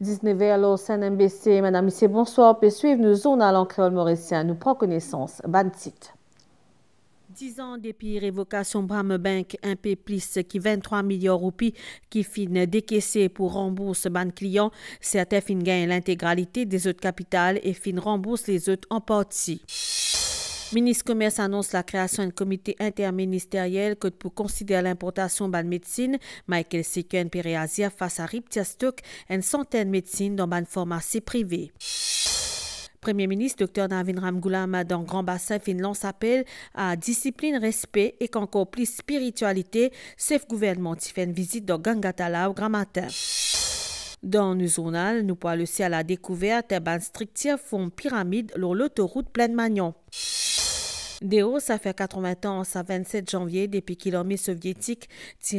19h, alors CNMBC, madame, monsieur, bonsoir. Peut suivre nous journal en créole mauricien. Nous prenons connaissance. Ban titre. 10 ans depuis révocation Bram Bank, un peu plus qui 23 millions de roupies qui fin décaissé pour rembourser ban client. Certains fin gagnent l'intégralité des autres capitales et fin remboursent les autres en partie. Ministre Commerce annonce la création d'un comité interministériel pour considérer l'importation de médecine. Michael Sekuen Pereazia face à Riptiastouk, une centaine de médecines dans une pharmacie privée. Premier ministre Dr Navin Ramgoolam dans Grand Bassin lance appel à discipline, respect et qu'encore plus spiritualité. Chef gouvernement qui fait une visite dans Gangatala au grand matin. Dans le journal, nous pouvons aussi à la découverte d'un structure font pyramide sur l'autoroute Plaine Magnon. Déo, ça fait 80 ans, ça 27 janvier, depuis que l'armée soviétique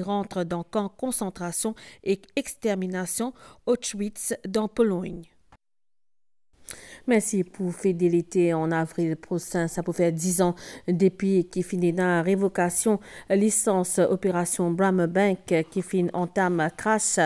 rentre dans le camp concentration et extermination Auschwitz dans Pologne. Merci pour fidélité en avril prochain. Ça peut faire 10 ans depuis qu'il finit dans la révocation licence opération Bram Bank qui finit entame crash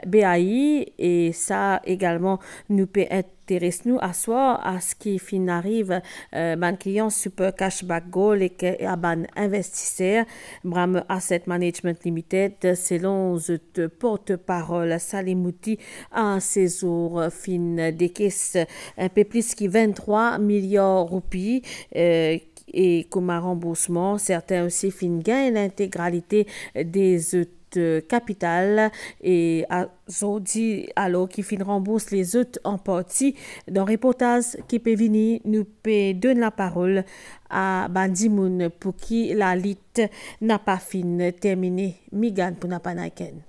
BAI et ça également nous peut intéresse nous à soi à ce qui fin arrive ban client super cashback goal et que à ban investisseur Bram Asset Management Limited selon le porte-parole Salimouti en séjour fin des caisses un peu plus que 23 milliards de roupies et comme un remboursement certains aussi fin gagnent l'intégralité des autres capital et dit alors qui fin rembourse les autres en partie dans le reportage qui peut venir nous peut donner la parole à Bandimoun pour qui la lutte n'a pas fin terminé Migan pour n'a pas naïken.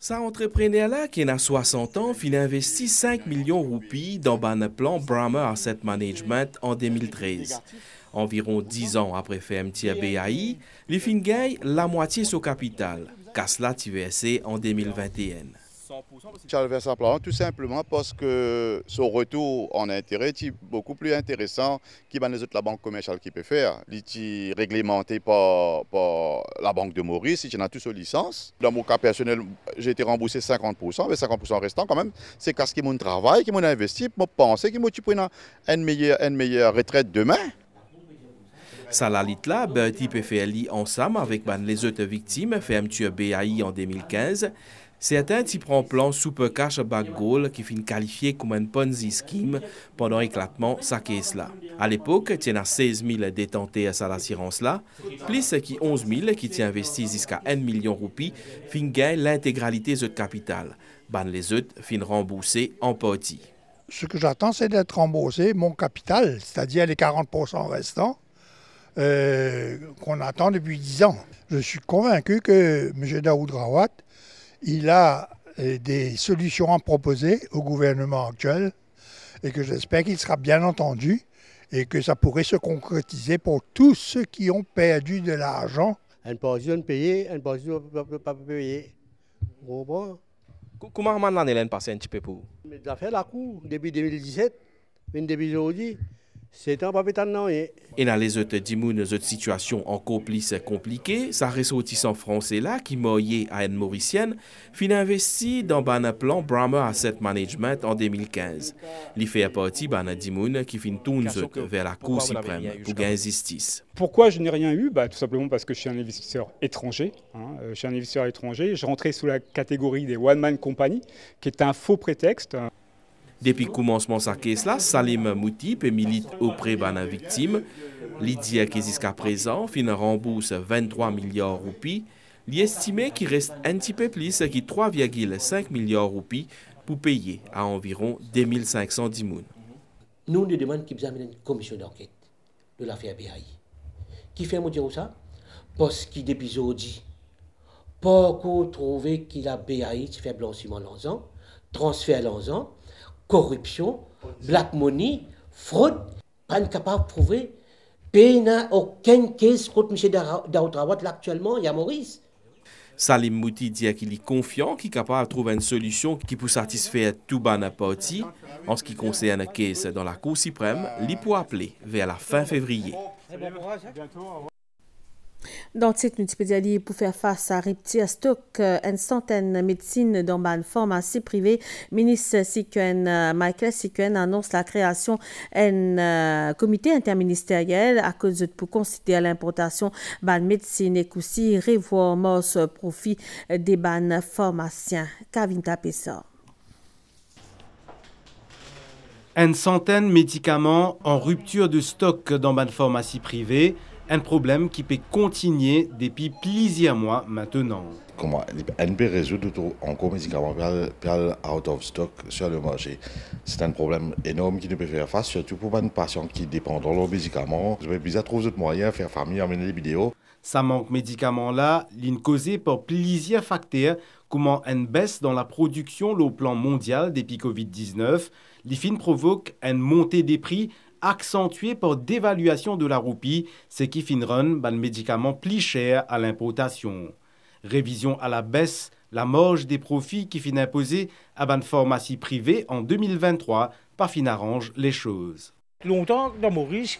Ça entrepreneur-là, qui a 60 ans, fin investi 5 millions de roupies dans un plan Brammer Asset Management en 2013. Environ 10 ans après fermeture BAI, les fin gagne la moitié de son capital, car cela a versé en 2021. Charles verse plan tout simplement parce que son retour en intérêt est beaucoup plus intéressant que les autres la banque commerciale qui peut faire. Il est réglementé par la banque de Maurice, il y a toute sa licence. Dans mon cas personnel, j'ai été remboursé 50%, mais 50% restant quand même, c'est parce que mon travail, que mon investi, je pense que je prends une meilleure retraite demain. Ça la lit là, Bertie peut faire ensemble avec les autres victimes, fermeture BAI en 2015. Certains qui prennent plan Super Cash Back Goal qui finit qualifié comme un Ponzi scheme pendant l'éclatement de sa caisse là. À l'époque, il y a 16 000 détentés à cette assurance là, plus qui 11 000 qui investissent jusqu'à 1 million de roupies, fin gagnent l'intégralité de capital. Les autres fin remboursés en partie. Ce que j'attends, c'est d'être remboursé mon capital, c'est-à-dire les 40% restants qu'on attend depuis 10 ans. Je suis convaincu que M. Daoud Rawat, il a des solutions à proposer au gouvernement actuel et que j'espère qu'il sera bien entendu et que ça pourrait se concrétiser pour tous ceux qui ont perdu de l'argent. Une portion payée, une portion ne peut pas payer. Comment l'année passée un petit peu pour vous? Mais ça fait la cour depuis 2017, mais depuis aujourd'hui. C'est un papier non. Et dans les autres situations encore plus compliquées, ça ressortissant français là qui moyé à une mauricienne fin investi dans un plan Brammer Asset Management en 2015. Il fait partie d'un dimoun qui fin tourne vers la Cour suprême pour gagner justice. Pourquoi je n'ai rien eu? Tout simplement parce que je suis un investisseur étranger. Je suis un investisseur étranger. Je rentrais sous la catégorie des one-man company, qui est un faux prétexte. Depuis le commencement de sa caisse là, Salim Mouti milite auprès de la victime. Il dit que jusqu'à présent, fin rembourse 23 milliards de roupies. Il estime qu'il reste un petit peu plus que 3,5 milliards de roupies pour payer à environ 2500 dimoun. Nous nous demandons qu'il y ait une commission d'enquête de l'affaire BAI. Qui fait me dire ça? Parce que depuis aujourd'hui, beaucoup trouvé qu'il a BAI qui fait blanchiment l'argent, transfert l'argent, corruption, black money, fraude, pas capable de prouver. Pays n'a aucun case contre M. Daoud Rawat actuellement, il y a Maurice. Salim Mouti dit qu'il est confiant, qu'il est capable de trouver une solution qui peut satisfaire tout ban parti. En ce qui concerne la caisse dans la Cour suprême, il peut appeler vers la fin février. Dans cette multipédialie, pour faire face à rupture stock, une centaine de médecines dans une pharmacie privée, ministre Sikuen, Michael Sikuen annonce la création d'un comité interministériel à cause de pour considérer l'importation de médecine et aussi revoir mos profit des ban pharmaciens. Kavin Tapessa. Une centaine de médicaments en rupture de stock dans une pharmacie privée. Un problème qui peut continuer depuis plusieurs mois maintenant. Comment on peut résoudre encore médicaments out of stock sur le marché? C'est un problème énorme qui ne peut faire face, surtout pour les patients qui dépendent de leurs médicaments. Je vais bien trouver d'autres moyens, faire famille, amener des vidéos. Ça manque de médicaments-là, l'une causée par plusieurs facteurs, comme une baisse dans la production au plan mondial depuis Covid-19, l'IFIN provoque une montée des prix accentuée par dévaluation de la roupie, ce qui finira un médicament plus cher à l'importation. Révision à la baisse, la marge des profits qui finit imposée à une pharmacie privée en 2023, pas fin arrange les choses. Longtemps, dans Maurice,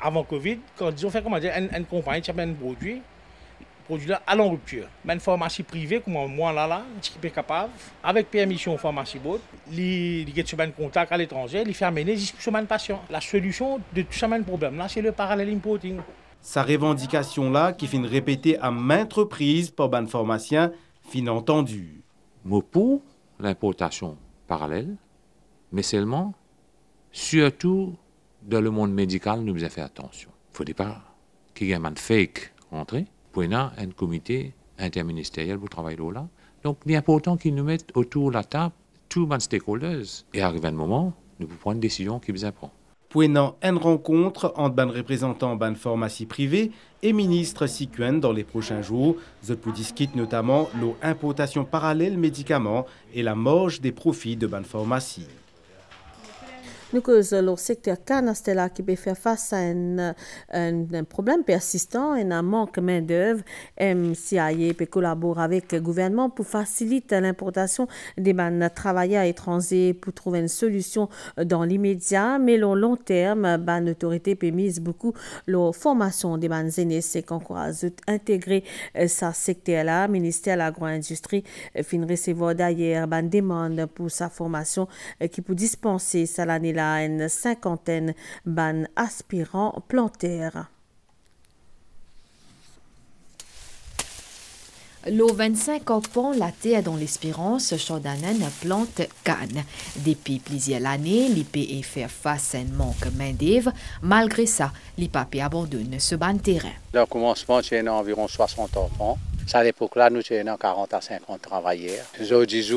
avant Covid, quand ils ont fait une compagnie qui s'appelle un produit là à la rupture. Mais une pharmacie privée, comme moi là, qui est capable, avec permission pharmacie board, il y a un contact à l'étranger, il fait amener 10% de patients. La solution de tout ce problème là, c'est le parallèle importing. Sa revendication-là, qui finit répétée à maintes reprises par ban pharmacien, fin entendu. Moi pour l'importation parallèle, mais seulement, surtout dans le monde médical, nous devons faire attention. Il ne faut pas qu'il y ait un fake entrée. Pour un comité interministériel pour travailler là. Donc, il est important qu'ils nous mettent autour de la table tous les stakeholders. Et arrivé un moment, nous pouvons prendre une décision qui vous apprend. Pour une rencontre entre ban représentants ban pharmacie privée et ministre Sikuen dans les prochains jours, vous pouvez discuter notamment l'importation parallèle médicaments et la marge des profits de ban pharmacie. Nous causons le secteur Canastella qui peut faire face à un problème persistant et un manque de main-d'œuvre. MCIA peut collaborer avec le gouvernement pour faciliter l'importation des travailleurs étrangers pour trouver une solution dans l'immédiat, mais au long terme, l'autorité peut mise beaucoup la formation des aînés, c'est qu'on encourage intégrer ce secteur-là. Le ministère de l'agro-industrie fin recevoir d'ailleurs une demande pour sa formation qui peut dispenser ça l'année-là une cinquantaine d'aspirants plantaires. Le 25 octobre, la terre dans l'espérance, Chordanen plante canne. Depuis plusieurs années, l'IP fait face à un manque de main-d'œuvre. Malgré ça, l'IP abandonne ce ban terrain. Au commencement, c'est environ 60 enfants. À l'époque-là, nous avons 40 à 50 travailleurs. Aujourd'hui,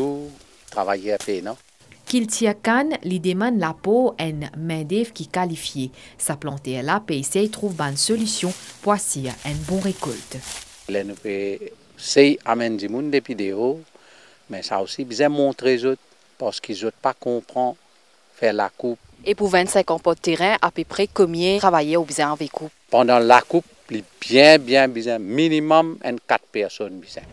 travailleurs payants. Qu'il tient canne, il demande la peau une main-d'œuvre qui qualifiée. Sa planter là, peut essayer de trouver une solution pour assurer une bonne récolte. Nous pouvons essayer d'amener des gens des vidéos, mais ça aussi besoin de montrer les autres parce qu'ils ne pas comprendre faire la coupe. Et pour 25 ans de terrain, à peu près combien travailler ou besoin avec coupe? Pendant la coupe, il bien besoin minimum 4 personnes besoin.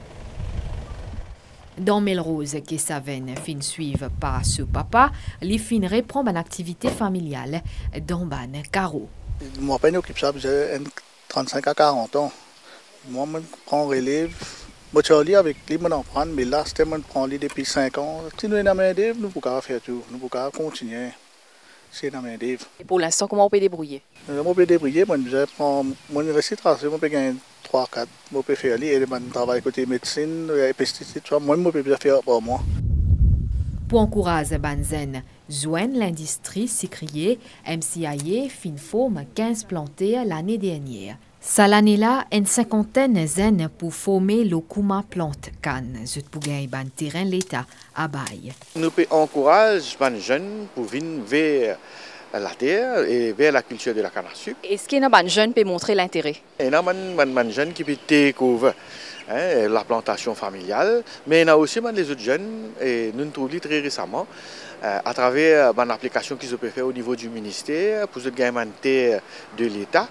Dans Melrose, qui savent fin suivre par ce papa, les fins reprend une activité familiale dans ban carreau. Moi, je m'occupe ça, j'ai 35 à 40 ans. Moi, je prends relève. Moi, je suis avec lui, je prends, mais là, je prends lui depuis 5 ans. Si nous sommes dans la main-d'œuvre, nous pouvons faire tout. Nous pouvons continuer. C'est dans la main-d'œuvre. Et pour l'instant, comment on peut débrouiller? On peut débrouiller. Moi, je prends mon récitation, je peux gagner 3-4. Je peux faire lui, et je travaille côté médecine, et pesticides. Moi, je peux faire pour moi. Pour encourager Banzen, joindre l'industrie s'écrier, MCIA fin forme 15 plantés l'année dernière. Ça l'année-là, une cinquantaine zen pour former le Kouma plante canne. Je peux gagner un terrain l'État à Baye. Nous encourageons les jeunes pour venir vers la terre et vers la culture de la canne à sucre. Est-ce qu'il y a des jeunes qui peuvent montrer l'intérêt? Il y a des jeunes qui peuvent découvrir la plantation familiale, mais il y a aussi les autres jeunes, et nous trouvons très récemment, à travers une application qu'ils peuvent faire au niveau du ministère pour gagner une terre de l'État.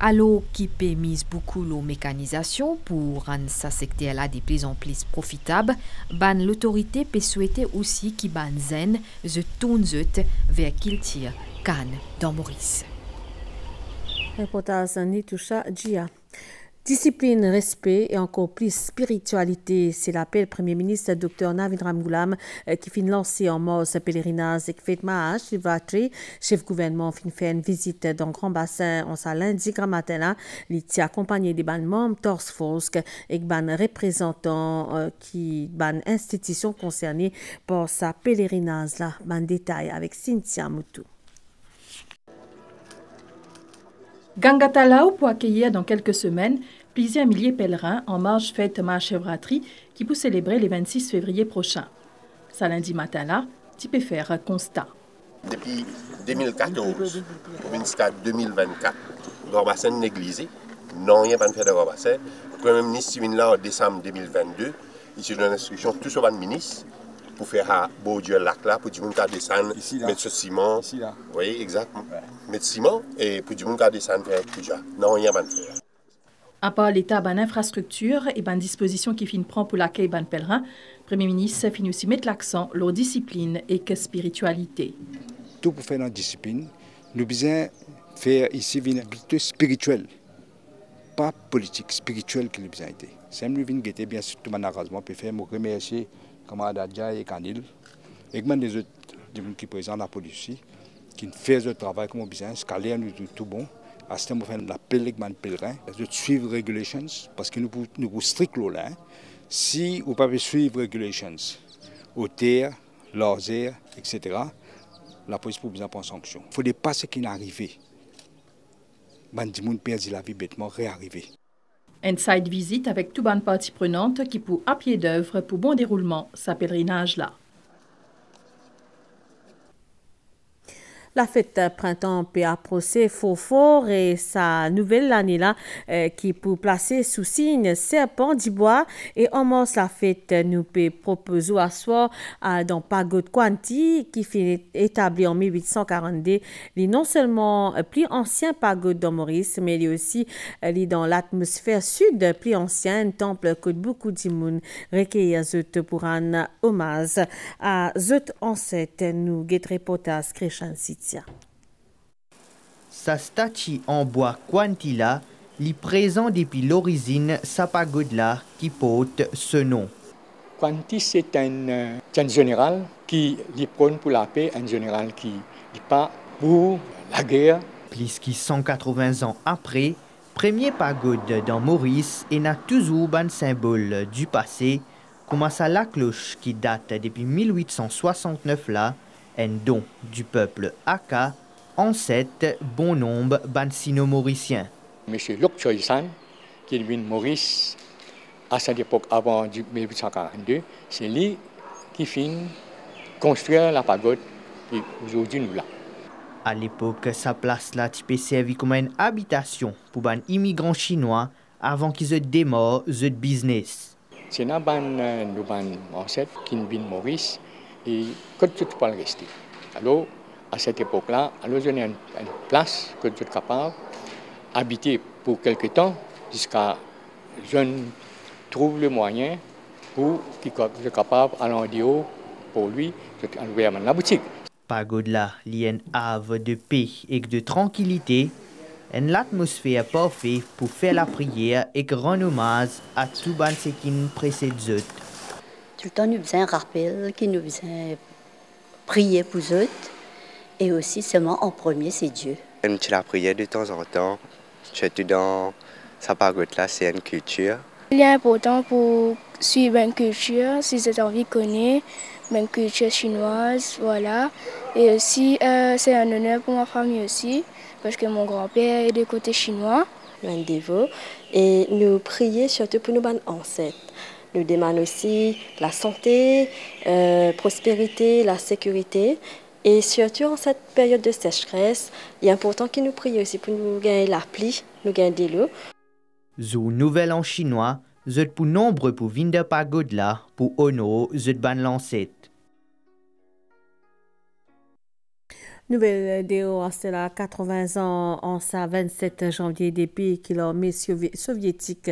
Alors, qui peut mise beaucoup la mécanisation pour rendre ce secteur-là de plus en plus profitable, l'autorité peut souhaiter aussi qu'il zen se tourne vers qu'il tire canne dans Maurice. Reportage Nitoucha Gia. Discipline, respect et encore plus spiritualité, c'est l'appel Premier ministre Dr Navin Ramgoolam qui finit lancer en mars pèlerinage et qui fait marche, Shivatri, chef gouvernement fin fait une visite dans Grand Bassin en sa lundi grand matin là, il est accompagné des membres Task Force et des représentants qui ban institutions concernées par sa pèlerinage là, ban détail avec Cynthia Moutou. Gangatalaou pour accueillir dans quelques semaines plusieurs milliers de pèlerins en marche fête Mahashivratri qui pour célébrer le 26 février prochain. Ce lundi matin-là, tu peux faire un constat. Depuis 2014 jusqu'à 2024, Grand Bassin négligé, non rien pas fait de Grand Bassin. Le Premier ministre vient là en décembre 2022, il a donné l'instruction tout sur le ministre pour faire un beau Dieu lac là, pour tout le monde qui descend, mettre ce ciment. Ici, là. Oui, exactement. Ouais. Mettre ciment et pour tout le monde qui descend, faire tout ça. Non, rien pas faire. À part l'état ban infrastructure et ban disposition qui fin prend pour l'accueil ban pèlerin, le Premier ministre finit aussi mettre l'accent sur discipline et que spiritualité. Tout pour faire la discipline, nous devons faire ici une plutôt spirituelle, pas politique, spirituelle que nous devons être. C'est nous devons guetter bien sûr tout mon arrangement pour faire me remercier camarades Adja et Kanil, et les autres qui présentent la police, qui font le travail comme besoin, scaler nous tout bon. À ce moment, on appelle les pèlerins de suivre les regulations, parce que nous strict là. Si vous ne pouvez pas suivre les regulations, hauteur, laser, etc., la police peut vous prendre sanction. Il faut dépasser ce qui est arrivé. Les gens perdent la vie bêtement, réarriver. Un site visite avec toute bonne partie prenante qui pour à pied d'œuvre pour bon déroulement sa pèlerinage là. La fête printemps PA Procès fort et sa nouvelle année là qui pour placer sous signe serpent du bois et en mars la fête nous peut proposer à soir dans Pagode Kwanti qui fut établi en 1842. Il est non seulement plus ancien pagode dans Maurice mais il est aussi dans l'atmosphère sud plus ancien temple que beaucoup de monde recueillir zut pour un hommage à zut ancêtre nous get reportage Christian City. Sa statue en bois Kwantila li présent depuis l'origine sa pagode là qui porte ce nom. Kwanti c'est un général qui prône pour la paix, un général qui n'est pas pour la guerre. Plus de 180 ans après, premier pagode dans Maurice et n'a toujours un symbole du passé, comme ça la cloche qui date depuis 1869 là, un don du peuple Aka, ancêtre bon nombre bansino-mauriciens. Monsieur Lok Choi San, qui est venu Maurice à cette époque avant 1842, c'est lui qui finit construire la pagode et aujourd'hui nous là. À l'époque, sa place là peut servir comme une habitation pour les immigrants chinois avant qu'ils se démarrent le business. C'est un ancêtre qui est venu Maurice et que tout peut rester. Alors, à cette époque-là, alors je n'ai une place que je suis capable d'habiter pour quelque temps jusqu'à ce que je trouve le moyen pour que je sois capable d'aller en dehors pour lui, ouvrir la boutique. Pagode là, il y a un havre de paix et de tranquillité, une atmosphère parfaite pour faire la prière et rendre hommage à tout ce qui nous précède. Tout le temps, nous faisons un rappel, qui nous faisons prier pour eux. Et aussi, seulement en premier, c'est Dieu. La prière de temps en temps, surtout dans sa pagode là, c'est une culture. Il est important pour suivre une culture, si vous avez envie de connaître une culture chinoise, voilà. Et aussi, c'est un honneur pour ma famille aussi, parce que mon grand-père est de côté chinois. Un dévot. Et nous prions surtout pour nos ancêtres. Nous demandons aussi la santé, prospérité, la sécurité. Et surtout en cette période de sécheresse, il est important que nous prions aussi pour nous gagner la pluie, nous gagner de l'eau. Zou nouvelle en chinois, zut pour nombreux pour venir pagode là pour honorer zut ban l'ancêtre. Nouvelle vidéo, c'est là 80 ans en ça 27 janvier des pays qui l'armée soviétique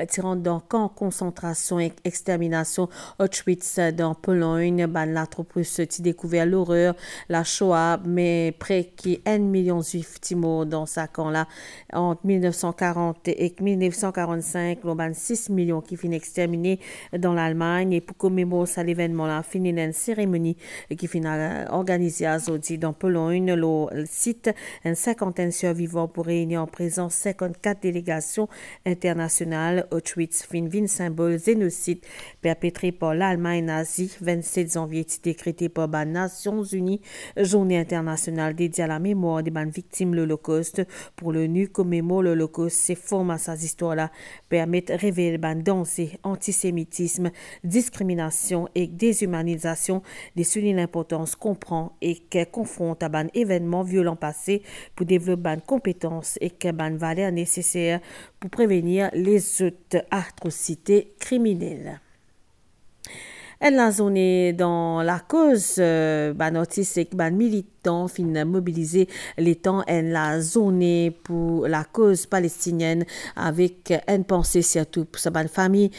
tirant dans camp concentration et extermination Auschwitz dans Pologne, ban la troupe russe qui découvert l'horreur, la Shoah, mais près qui 1 million juifs timo dans sa camp là entre 1940 et 1945, le ban 6 millions qui finit exterminés dans l'Allemagne et pour commémorer ça l'événement là finit une cérémonie qui finit organisée à Zodi dans Pologne. Le site, une cinquantaine de survivants pour réunir en présence 54 délégations internationales. Auschwitz, fin symbole génocide perpétré par l'Allemagne nazie. 27 janvier, décrété par les Nations Unies, journée internationale dédiée à la mémoire des victimes de l'Holocauste. Pour l'ONU, commémore l'Holocauste, ces formes à ces histoires-là permettent de révéler le danger, antisémitisme, discrimination et déshumanisation, de souligner l'importance qu'on prend et qu'elle confronte à un événement violent passé pour développer une compétence et une valeur nécessaire pour prévenir les autres atrocités criminelles. Elle a zoné dans la cause, notice et militant fin mobiliser les temps, elle a zoné pour la cause palestinienne avec une pensée surtout pour sa famille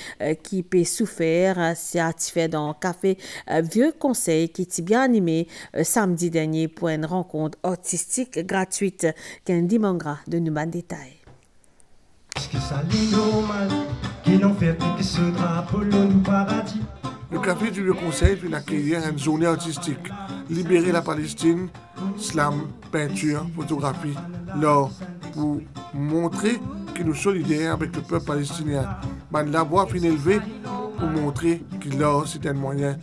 qui peut souffrir. C'est fait dans un café Vieux Conseil qui est bien animé samedi dernier pour une rencontre artistique gratuite. Candy Mangra de nous ban détail. Le café du Vieux Conseil vient accueillir une journée artistique. Libérer la Palestine, slam, peinture, photographie, l'or, pour montrer que nous sommes solidaires avec le peuple palestinien. La voix fin élevée pour montrer que l'or c'est un moyen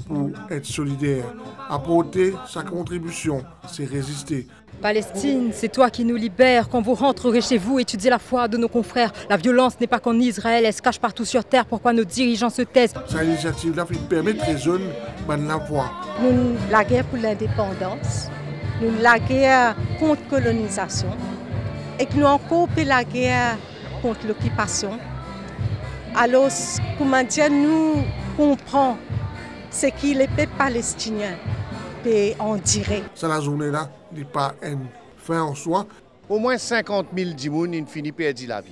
pour être solidaire. Apporter sa contribution, c'est résister. Palestine, c'est toi qui nous libères. Quand vous rentrerez chez vous, étudiez la foi de nos confrères. La violence n'est pas qu'en Israël, elle se cache partout sur terre. Pourquoi nos dirigeants se taisent? Cette initiative-là permet de raisonner la voix. Nous, la guerre pour l'indépendance, nous, la guerre contre la colonisation, et que nous encore la guerre contre l'occupation. Alors, comment dire, nous comprenons ce qu'il est peuple palestinien. Et on dirait. C'est la journée-là, il n'est pas une fin en soi. Au moins 50 000 dimoun finissent par perdre la vie.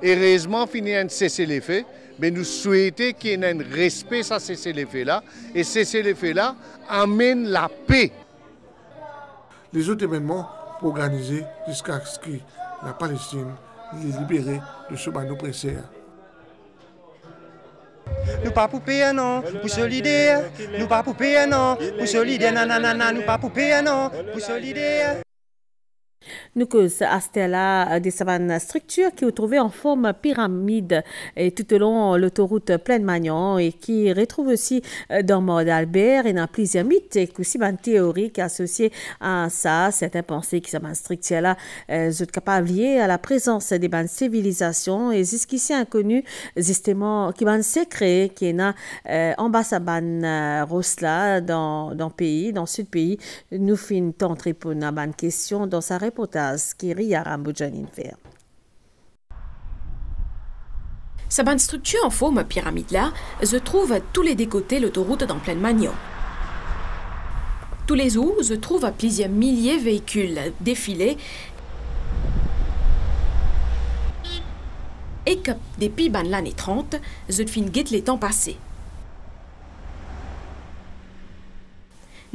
Heureusement, finit un cessez-le-feu, mais nous souhaitons qu'il y ait un respect à ce cessez-le-feu-là. Et ce cessez-le-feu-là amène la paix. Les autres événements organisés jusqu'à ce que la Palestine est libérée de ce ban oppresseur. Nous pas pour payer non, pour solidaire. Nous pas pour payer non, pour solidaire. Nanana, nous pas pour payer non, pour solidaire. Nous cause à Stella des savanes structures qui ont trouvé en forme pyramide et tout au long l'autoroute Plaine-Magnon et qui retrouve aussi dans Mort d'Albert et dans plusieurs mythes et aussi une théorie qui est associée à ça, certains pensaient que ces structures là sont capables liées à la présence des bandes civilisations et jusqu'ici inconnues justement qui van se créer qui est en bas à ban Rosla dans le pays dans le sud pays nous fin tente répondre à bonne question dans sa reportage qui Ria Ramboudjanine fait. Sa bonne structure en forme pyramide là se trouve à tous les deux côtés l'autoroute dans Plaine-Magnon. Tous les jours se trouvent plusieurs milliers de véhicules défilés et que depuis l'année 30, se fin guette les temps passés.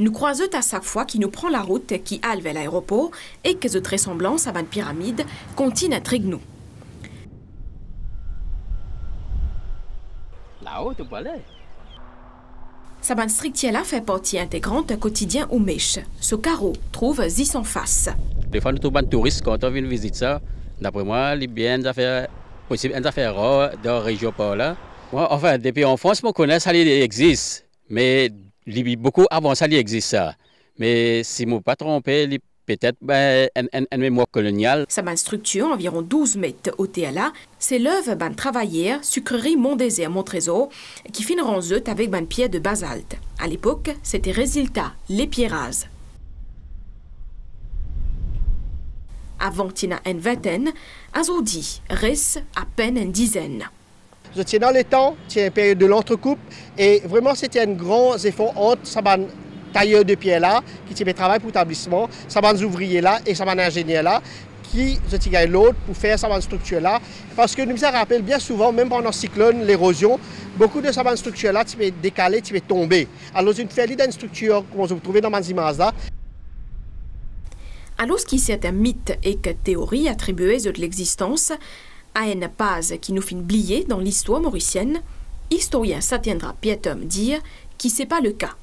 Nous croisons à chaque fois qui nous prend la route qui alle vers l'aéroport et que cette ressemblance à une pyramide continue à nous. Là-haut, tu peux aller. Sa bande strictière fait partie intégrante du quotidien au Mèche. Ce carreau trouve 10 en face. Des fois, nous trouvons des touristes quand on vient visiter ça. D'après moi, il y a bien possible des affaires rares dans la région par là. Moi, enfin, depuis en France, on connaît ça, il existe. Mais beaucoup avant ça, il existe ça. Mais si je ne me pas trompé, peut-être une mémoire coloniale. Sa bande structure, environ 12 mètres au TLA, c'est l'œuvre d'un travailleur, sucrerie Mont-Désert, Montrésor, qui finiront eux avec une pierre de basalte. À l'époque, c'était résultat, les pierrases. Avant qu'il y ait une vingtaine, aujourd'hui, reste à peine une dizaine. Je tiens dans le temps, c'est une période de l'entrecoupe et vraiment c'était un grand effort entre tailleurs de pierre là, qui travaillent pour l'établissement, ça va ouvriers là et ça va ingénieurs là, qui gagnent l'autre pour faire cette structure là. Parce que nous nous rappelle bien souvent, même pendant le cyclone, l'érosion, beaucoup de cette structure là, tu peux décaler, tu peux tomber. Alors une faite d'une structure, comme vous trouvez dans les images là. Alors ce qui c'est un mythe et que théorie attribuée de l'existence à une base qui nous fait oublier dans l'histoire mauricienne, historien s'attiendra Pietum dire que ce n'est pas le cas.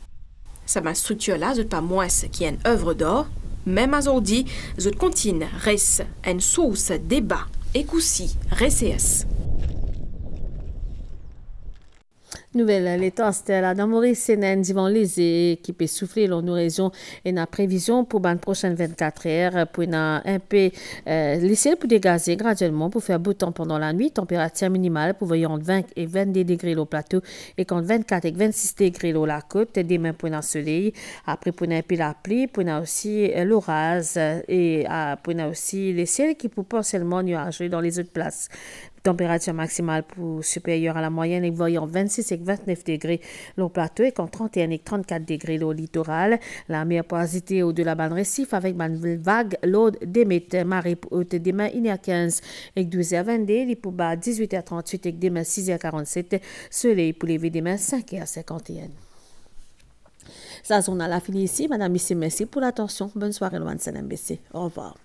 Cette structure-là, n'est pas moins qui est une œuvre d'art, même aujourd'hui, je continue reste une source de débat et qu'aussi RCS. Nouvelle l'état là dans Maurice Sénène divan les qui peut souffler dans nos régions et la prévision pour les prochaines 24 heures pour un peu laisser pour dégazer graduellement pour faire beau temps pendant la nuit, température minimale pour voyer entre 20 et 22 degrés au plateau et quand 24 et 26 degrés au la côte, demain pour un soleil, après pour un peu la pluie, pour aussi l'orage et pour aussi les ciels qui peuvent potentiellement nuageux dans les autres places. Température maximale pour supérieure à la moyenne et voyant 26 et 29 degrés au plateau et quand 31 et 34 degrés au littoral. La meilleure porosité au de la bande récif avec une vague l'eau d'émet marée haute demain 1h15 et 12h22, les pour bas 18h38 et demain 6h47, soleil pour lever demain 5h51. Ça, on a la fini ici. Madame, ici, merci pour l'attention. Bonne soirée, loin de CNBC. Au revoir.